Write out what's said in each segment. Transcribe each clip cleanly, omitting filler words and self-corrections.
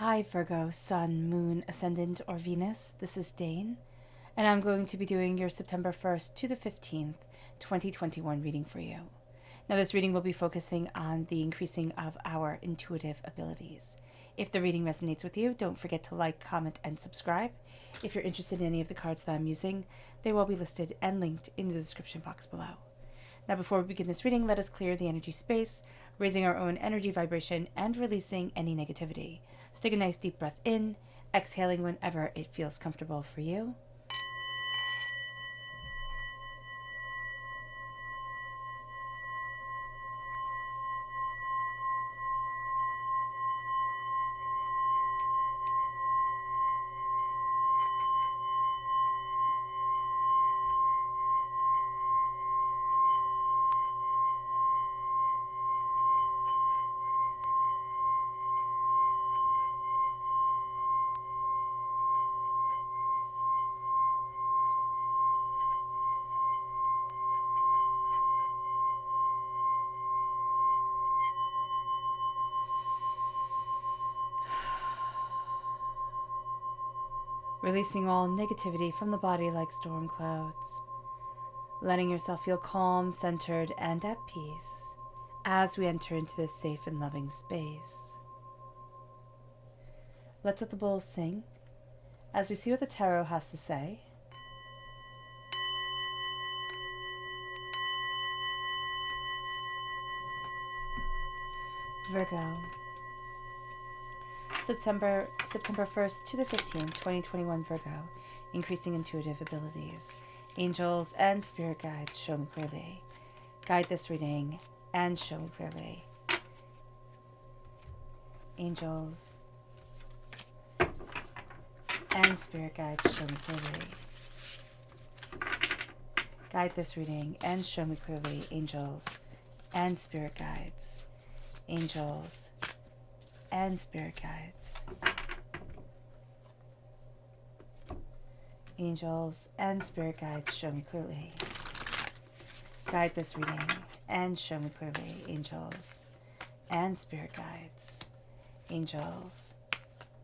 Hi Virgo, Sun, Moon, Ascendant, or Venus. This is Dane, and I'm going to be doing your September 1st to the 15th, 2021 reading for you. Now, this reading will be focusing on the increasing of our intuitive abilities. If the reading resonates with you, don't forget to like, comment, and subscribe. If you're interested in any of the cards that I'm using, they will be listed and linked in the description box below. Now, before we begin this reading, let us clear the energy space, raising our own energy vibration and releasing any negativity. So take a nice deep breath in, exhaling whenever it feels comfortable for you. Releasing all negativity from the body like storm clouds. Letting yourself feel calm, centered, and at peace as we enter into this safe and loving space. Let's let the bowl sing as we see what the tarot has to say. Virgo, September 1st to the 15th, 2021 Virgo, increasing intuitive abilities. Angels and spirit guides show me clearly. Guide this reading and show me clearly. Angels and spirit guides show me clearly. Guide this reading and show me clearly. Angels and spirit guides. Angels and spirit guides. Angels and spirit guides show me clearly. Guide this reading and show me clearly. Angels and spirit guides. Angels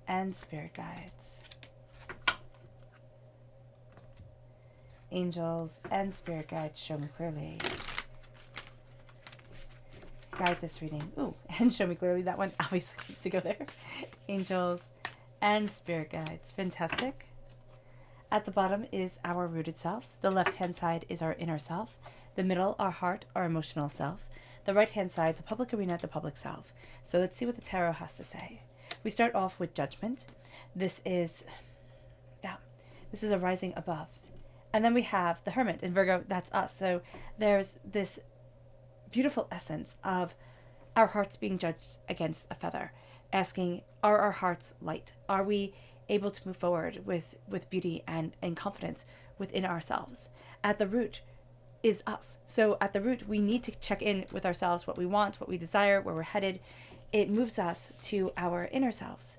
and spirit guides. Angels and spirit guides show me clearly. Guide this reading. And show me clearly. That one obviously needs to go there. Angels and spirit guides. Fantastic. At the bottom is our rooted self. The left-hand side is our inner self. The middle, our heart, our emotional self. The right-hand side, the public arena, the public self. So let's see what the tarot has to say. We start off with judgment. This is a rising above. And then we have the hermit. In Virgo, that's us. So there's this beautiful essence of our hearts being judged against a feather, asking, are our hearts light? Are we able to move forward with beauty and confidence within ourselves? At the root is us. So at the root, we need to check in with ourselves, what we want, what we desire, where we're headed. It moves us to our inner selves.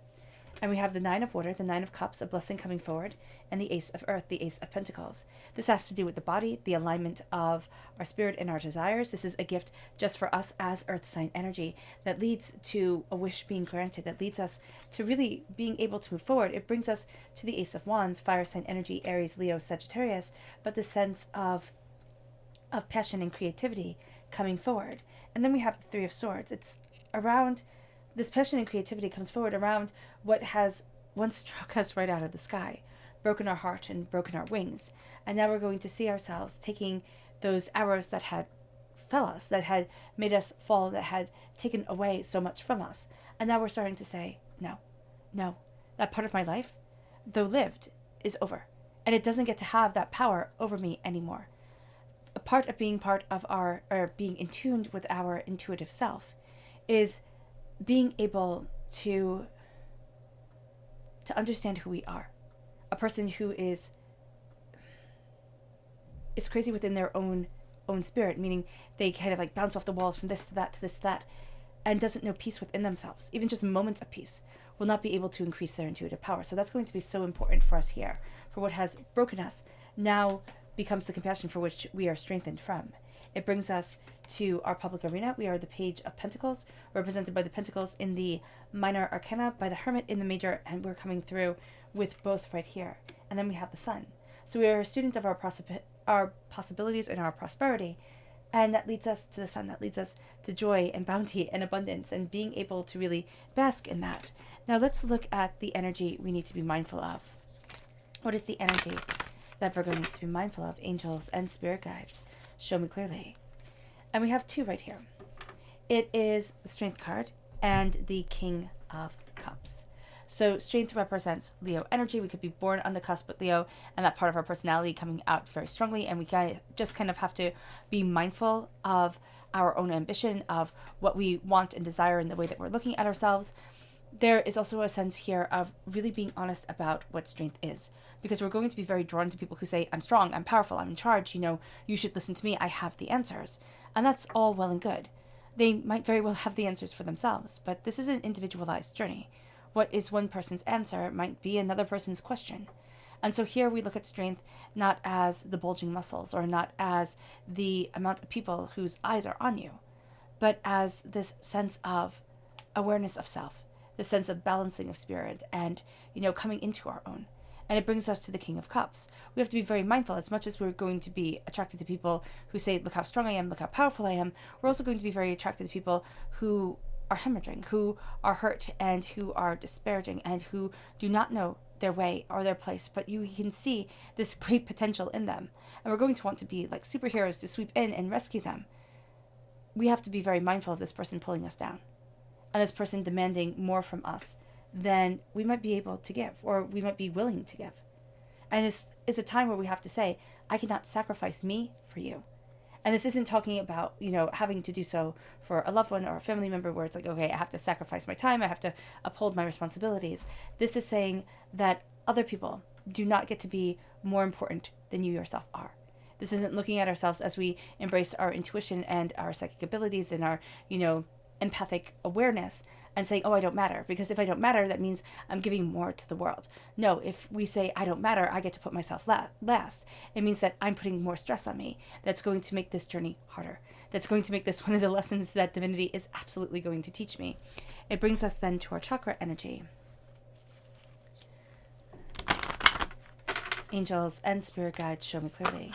And we have the Nine of Water, the Nine of Cups, a blessing coming forward, and the Ace of Earth, the Ace of Pentacles. This has to do with the body, the alignment of our spirit and our desires. This is a gift just for us as Earth sign energy that leads to a wish being granted, that leads us to really being able to move forward. It brings us to the Ace of Wands, fire sign energy, Aries, Leo, Sagittarius, but the sense of passion and creativity coming forward. And then we have the Three of Swords. It's around this passion and creativity comes forward around what has once struck us right out of the sky, broken our heart and broken our wings. And now we're going to see ourselves taking those arrows that had fell us, that had made us fall, that had taken away so much from us. And now we're starting to say, no, that part of my life, though lived, is over. And it doesn't get to have that power over me anymore. A part of being being in tune with our intuitive self is being able to understand who we are. A person who is crazy within their own spirit, meaning they kind of like bounce off the walls from this to that to this to that, and doesn't know peace within themselves. Even just moments of peace will not be able to increase their intuitive power. So that's going to be so important for us here. For what has broken us now becomes the compassion for which we are strengthened from. It brings us to our public arena. We are the Page of Pentacles, represented by the Pentacles in the minor arcana, by the Hermit in the major, and we're coming through with both right here. And then we have the Sun. So we are a student of our possibilities and our prosperity, and that leads us to the Sun. That leads us to joy and bounty and abundance and being able to really bask in that. Now let's look at the energy we need to be mindful of. What is the energy that Virgo needs to be mindful of? Angels and spirit guides. Show me clearly. And we have two right here. It is the Strength card and the King of Cups. So Strength represents Leo energy. We could be born on the cusp with Leo and that part of our personality coming out very strongly. And we just kind of have to be mindful of our own ambition, of what we want and desire in the way that we're looking at ourselves. There is also a sense here of really being honest about what strength is, because we're going to be very drawn to people who say, I'm strong, I'm powerful, I'm in charge, you should listen to me, I have the answers. And that's all well and good. They might very well have the answers for themselves, but this is an individualized journey. What is one person's answer might be another person's question. And so here we look at strength not as the bulging muscles or not as the amount of people whose eyes are on you, but as this sense of awareness of self, the sense of balancing of spirit and, coming into our own. And it brings us to the King of Cups. We have to be very mindful. As much as we're going to be attracted to people who say, look how strong I am, look how powerful I am, we're also going to be very attracted to people who are hemorrhaging, who are hurt and who are disparaging and who do not know their way or their place, but you can see this great potential in them. And we're going to want to be like superheroes to sweep in and rescue them. We have to be very mindful of this person pulling us down and this person demanding more from us than we might be able to give or we might be willing to give. And it's a time where we have to say, I cannot sacrifice me for you. And this isn't talking about, having to do so for a loved one or a family member where it's like, okay, I have to sacrifice my time, I have to uphold my responsibilities. This is saying that other people do not get to be more important than you yourself are. This isn't looking at ourselves as we embrace our intuition and our psychic abilities and our, empathic awareness and saying, oh, I don't matter. Because if I don't matter, that means I'm giving more to the world. No, if we say, I don't matter, I get to put myself last. It means that I'm putting more stress on me. That's going to make this journey harder. That's going to make this one of the lessons that divinity is absolutely going to teach me. It brings us then to our chakra energy. Angels and spirit guides, show me clearly.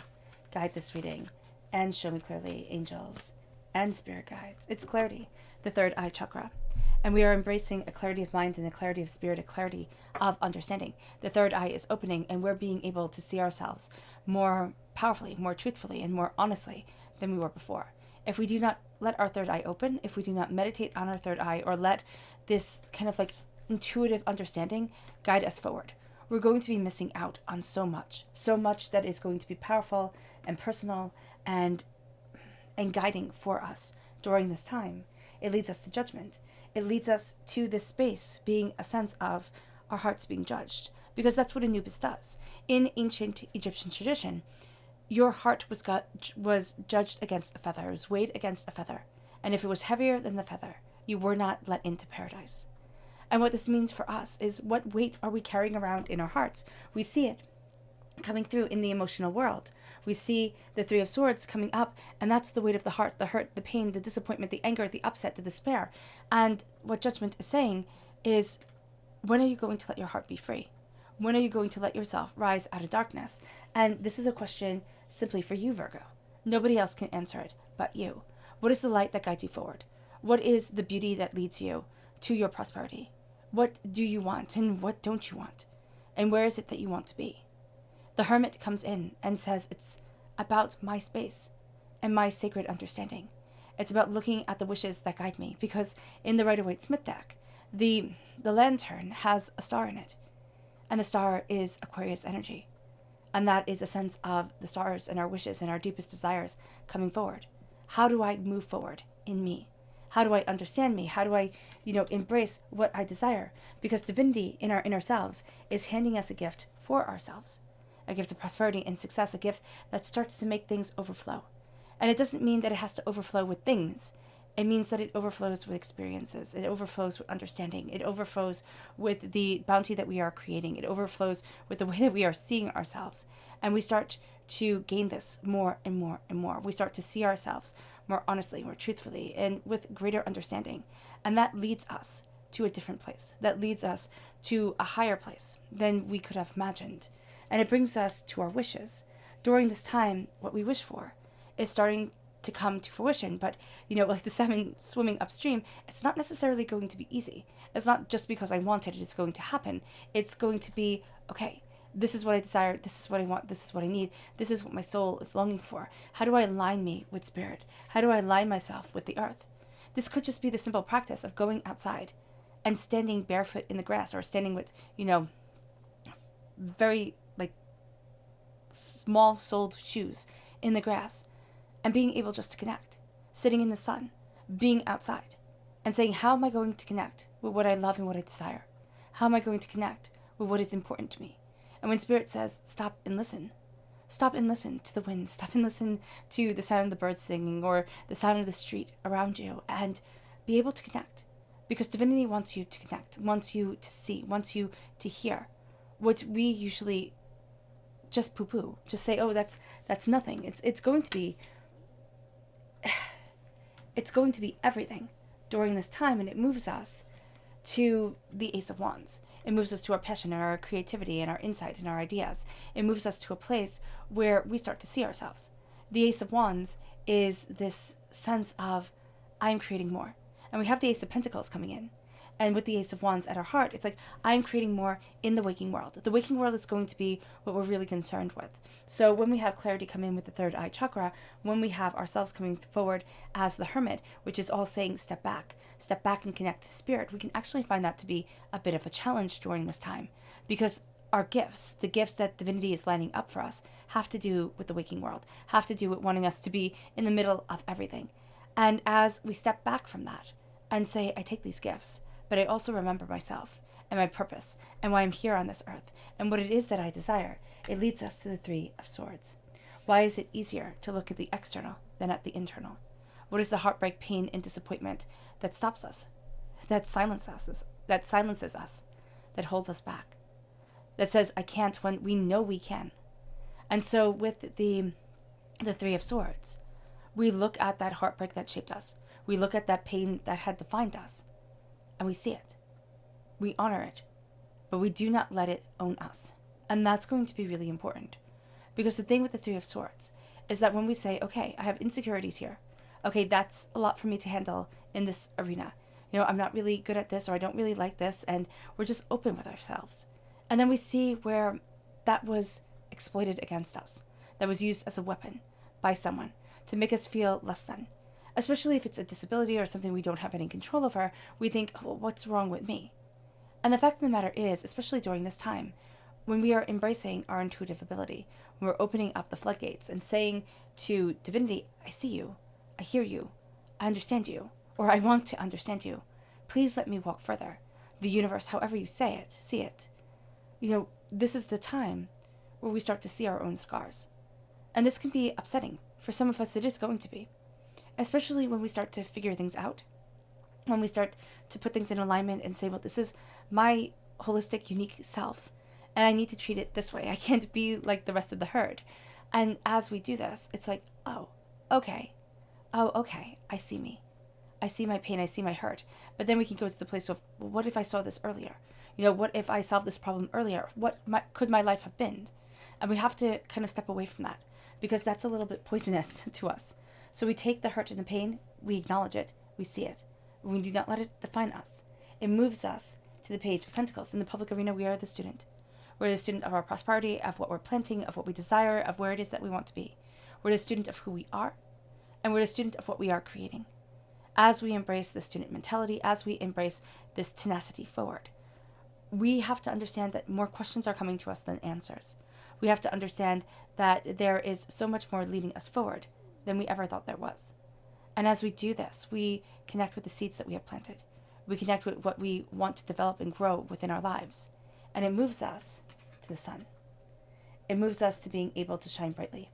Guide this reading and show me clearly, angels and spirit guides. It's clarity, the third eye chakra. And we are embracing a clarity of mind and a clarity of spirit, a clarity of understanding. The third eye is opening and we're being able to see ourselves more powerfully, more truthfully, and more honestly than we were before. If we do not let our third eye open, if we do not meditate on our third eye or let this kind of like intuitive understanding guide us forward, we're going to be missing out on so much that is going to be powerful and personal and guiding for us during this time. It leads us to judgment. It leads us to this space being a sense of our hearts being judged, because that's what Anubis does. In ancient Egyptian tradition, your heart was judged against a feather, it was weighed against a feather, and if it was heavier than the feather, you were not let into paradise. And what this means for us is, what weight are we carrying around in our hearts? We see it coming through in the emotional world. We see the Three of Swords coming up, and that's the weight of the heart, the hurt, the pain, the disappointment, the anger, the upset, the despair. And what judgment is saying is, when are you going to let your heart be free? When are you going to let yourself rise out of darkness? And this is a question simply for you, Virgo. Nobody else can answer it but you. What is the light that guides you forward? What is the beauty that leads you to your prosperity? What do you want and what don't you want? And where is it that you want to be? The Hermit comes in and says it's about my space and my sacred understanding. It's about looking at the wishes that guide me, because in the Rider-Waite-Smith deck, the lantern has a star in it, and the star is Aquarius energy. And that is a sense of the stars and our wishes and our deepest desires coming forward. How do I move forward in me? How do I understand me? How do I, embrace what I desire? Because divinity in our inner selves is handing us a gift for ourselves. A gift of prosperity and success, a gift that starts to make things overflow. And it doesn't mean that it has to overflow with things. It means that it overflows with experiences. It overflows with understanding. It overflows with the bounty that we are creating. It overflows with the way that we are seeing ourselves. And we start to gain this more and more and more. We start to see ourselves more honestly, more truthfully, and with greater understanding. And that leads us to a different place. That leads us to a higher place than we could have imagined. And it brings us to our wishes. During this time, what we wish for is starting to come to fruition. But, like the salmon swimming upstream, it's not necessarily going to be easy. It's not just because I want it, it's going to happen. It's going to be, okay, this is what I desire, this is what I want, this is what I need, this is what my soul is longing for. How do I align me with spirit? How do I align myself with the earth? This could just be the simple practice of going outside and standing barefoot in the grass, or standing with, very small-soled shoes in the grass, and being able just to connect, sitting in the sun, being outside, and saying, how am I going to connect with what I love and what I desire? How am I going to connect with what is important to me? And when Spirit says, stop and listen to the wind, stop and listen to the sound of the birds singing, or the sound of the street around you, and be able to connect. Because divinity wants you to connect, wants you to see, wants you to hear. What we usually just poo-poo, just say, oh, that's nothing. It's going to be everything during this time, and it moves us to the Ace of Wands. It moves us to our passion and our creativity and our insight and our ideas. It moves us to a place where we start to see ourselves. The Ace of Wands is this sense of, I'm creating more. And we have the Ace of Pentacles coming in. And with the Ace of Wands at our heart, it's like, I'm creating more in the waking world. The waking world is going to be what we're really concerned with. So when we have clarity come in with the third eye chakra, when we have ourselves coming forward as the Hermit, which is all saying step back and connect to spirit, we can actually find that to be a bit of a challenge during this time. Because our gifts, the gifts that divinity is lining up for us, have to do with the waking world, have to do with wanting us to be in the middle of everything. And as we step back from that and say, I take these gifts, but I also remember myself and my purpose and why I'm here on this earth and what it is that I desire, it leads us to the Three of Swords. Why is it easier to look at the external than at the internal? What is the heartbreak, pain, and disappointment that stops us, that silences us, that holds us back, that says, I can't when we know we can? And so with the Three of Swords, we look at that heartbreak that shaped us. We look at that pain that had defined us. And we see it. We honor it. But we do not let it own us. And that's going to be really important. Because the thing with the Three of Swords is that when we say, okay, I have insecurities here. Okay, that's a lot for me to handle in this arena. I'm not really good at this, or I don't really like this. And we're just open with ourselves. And then we see where that was exploited against us. That was used as a weapon by someone to make us feel less than. Especially if it's a disability or something we don't have any control over, we think, well, what's wrong with me? And the fact of the matter is, especially during this time, when we are embracing our intuitive ability, when we're opening up the floodgates and saying to divinity, I see you, I hear you, I understand you, or I want to understand you. Please let me walk further. The universe, however you say it, see it. This is the time where we start to see our own scars. And this can be upsetting. For some of us, it is going to be. Especially when we start to figure things out, when we start to put things in alignment and say, well, this is my holistic, unique self, and I need to treat it this way. I can't be like the rest of the herd. And as we do this, it's like, oh, okay, I see me. I see my pain, I see my hurt. But then we can go to the place of, well, what if I saw this earlier? What if I solved this problem earlier? What could my life have been? And we have to kind of step away from that, because that's a little bit poisonous to us. So we take the hurt and the pain, we acknowledge it, we see it. We do not let it define us. It moves us to the Page of Pentacles. In the public arena, we are the student. We're the student of our prosperity, of what we're planting, of what we desire, of where it is that we want to be. We're the student of who we are, and we're the student of what we are creating. As we embrace the student mentality, as we embrace this tenacity forward, we have to understand that more questions are coming to us than answers. We have to understand that there is so much more leading us forward than we ever thought there was. And as we do this, we connect with the seeds that we have planted. We connect with what we want to develop and grow within our lives. And it moves us to the sun. It moves us to being able to shine brightly.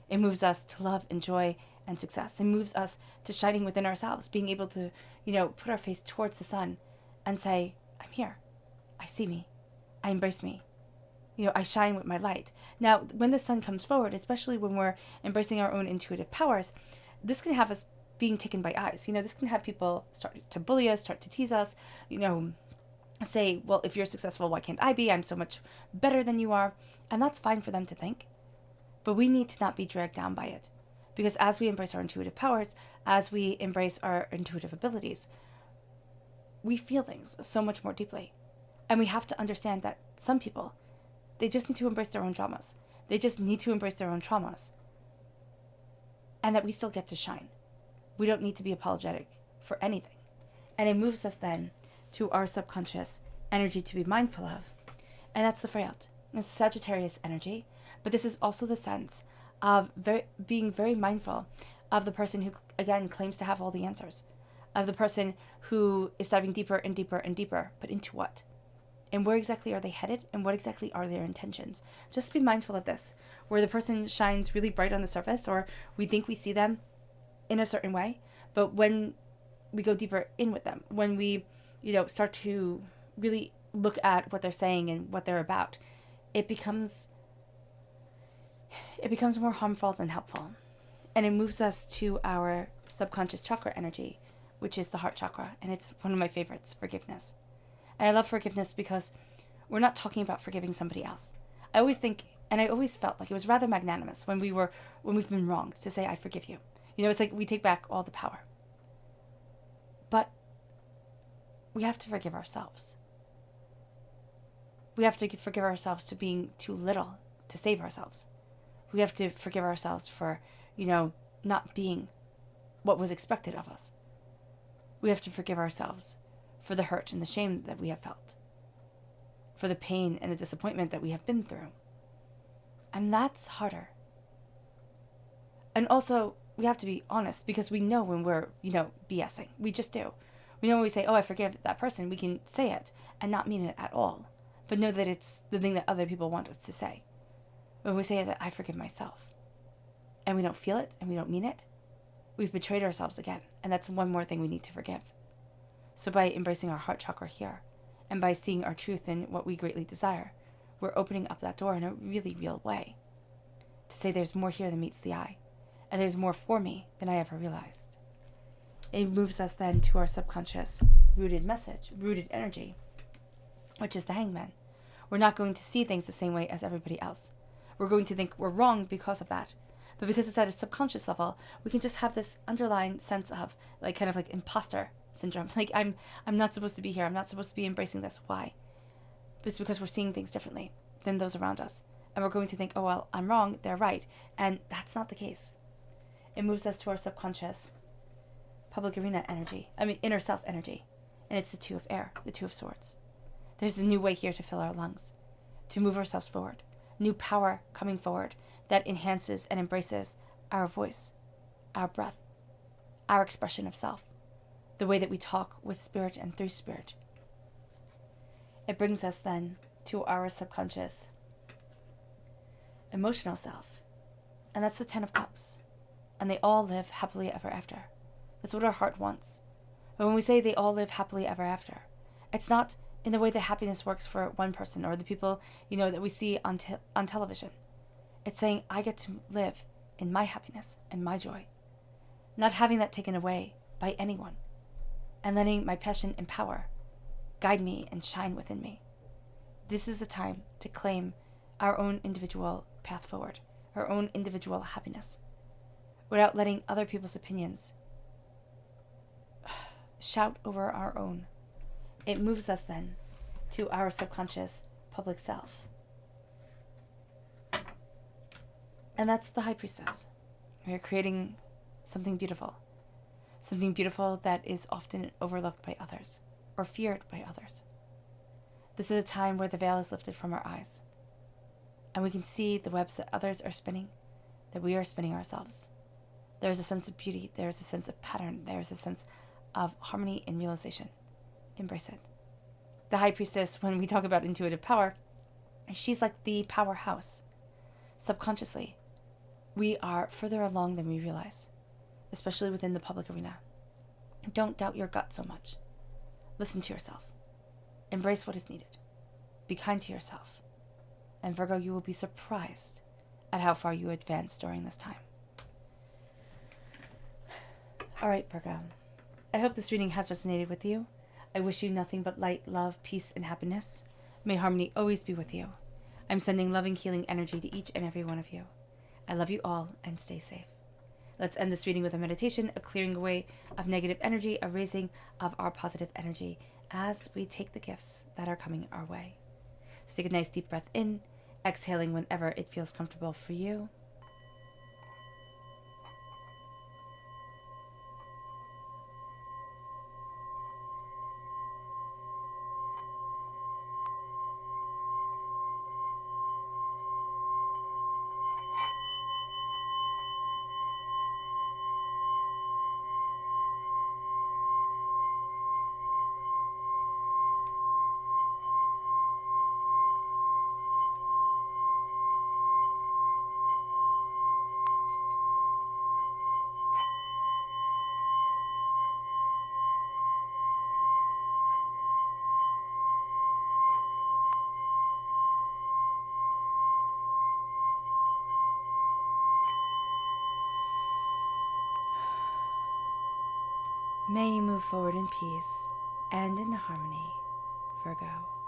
It moves us to love and joy and success. It moves us to shining within ourselves, being able to, put our face towards the sun and say, I'm here. I see me. I embrace me. I shine with my light. Now, when the sun comes forward, especially when we're embracing our own intuitive powers, this can have us being taken by eyes. This can have people start to bully us, start to tease us, say, well, if you're successful, why can't I be? I'm so much better than you are. And that's fine for them to think. But we need to not be dragged down by it. Because as we embrace our intuitive powers, as we embrace our intuitive abilities, we feel things so much more deeply. And we have to understand that some people, they just need to embrace their own traumas. They just need to embrace their own traumas. And that we still get to shine. We don't need to be apologetic for anything. And it moves us then to our subconscious energy to be mindful of. And that's the Freyot. It's Sagittarius energy. But this is also the sense of being very mindful of the person who, again, claims to have all the answers. Of the person who is diving deeper and deeper and deeper. But into what? And where exactly are they headed? And what exactly are their intentions? Just be mindful of this. Where the person shines really bright on the surface, or we think we see them in a certain way. But when we go deeper in with them, when we, start to really look at what they're saying and what they're about, it becomes more harmful than helpful. And it moves us to our subconscious chakra energy, which is the heart chakra. And it's one of my favorites, forgiveness. And I love forgiveness because we're not talking about forgiving somebody else. I always think, and I always felt like it was rather magnanimous when we've been wronged to say, I forgive you. It's like we take back all the power. But we have to forgive ourselves. We have to forgive ourselves to being too little to save ourselves. We have to forgive ourselves for, not being what was expected of us. We have to forgive ourselves for the hurt and the shame that we have felt, for the pain and the disappointment that we have been through. And that's harder. And also, we have to be honest, because we know when we're, BSing. We just do. We know when we say, oh, I forgive that person, we can say it and not mean it at all, but know that it's the thing that other people want us to say. When we say that I forgive myself, and we don't feel it and we don't mean it, we've betrayed ourselves again. And that's one more thing we need to forgive. So by embracing our heart chakra here, and by seeing our truth in what we greatly desire, we're opening up that door in a really real way. To say there's more here than meets the eye, and there's more for me than I ever realized. It moves us then to our subconscious rooted message, rooted energy, which is the Hangman. We're not going to see things the same way as everybody else. We're going to think we're wrong because of that. But because it's at a subconscious level, we can just have this underlying sense of kind of imposter syndrome. I'm not supposed to be here. I'm not supposed to be embracing this. Why? But it's because we're seeing things differently than those around us. And we're going to think, oh, well, I'm wrong. They're right. And that's not the case. It moves us to our subconscious public arena energy. Inner self energy. And it's the Two of Air, the Two of Swords. There's a new way here to fill our lungs, to move ourselves forward. New power coming forward that enhances and embraces our voice, our breath, our expression of self, the way that we talk with spirit and through spirit. It brings us then to our subconscious emotional self, and that's the 10 of Cups. And they all live happily ever after. That's what our heart wants. But when we say they all live happily ever after, it's not in the way that happiness works for one person or the people, that we see on television. It's saying I get to live in my happiness and my joy, not having that taken away by anyone, and letting my passion and power guide me and shine within me. This is the time to claim our own individual path forward, our own individual happiness, without letting other people's opinions shout over our own. It moves us then to our subconscious public self. And that's the High Priestess. We are creating something beautiful that is often overlooked by others or feared by others. This is a time where the veil is lifted from our eyes, and we can see the webs that others are spinning, that we are spinning ourselves. There is a sense of beauty, there is a sense of pattern, there is a sense of harmony and realization. Embrace it. The High Priestess, when we talk about intuitive power, she's like the powerhouse. Subconsciously, we are further along than we realize. especially within the public arena. Don't doubt your gut so much. Listen to yourself. Embrace what is needed. Be kind to yourself. And Virgo, you will be surprised at how far you advance during this time. All right, Virgo. I hope this reading has resonated with you. I wish you nothing but light, love, peace, and happiness. May harmony always be with you. I'm sending loving, healing energy to each and every one of you. I love you all, and stay safe. Let's end this reading with a meditation, a clearing away of negative energy, a raising of our positive energy as we take the gifts that are coming our way. So take a nice deep breath in, exhaling whenever it feels comfortable for you. May you move forward in peace and in harmony, Virgo.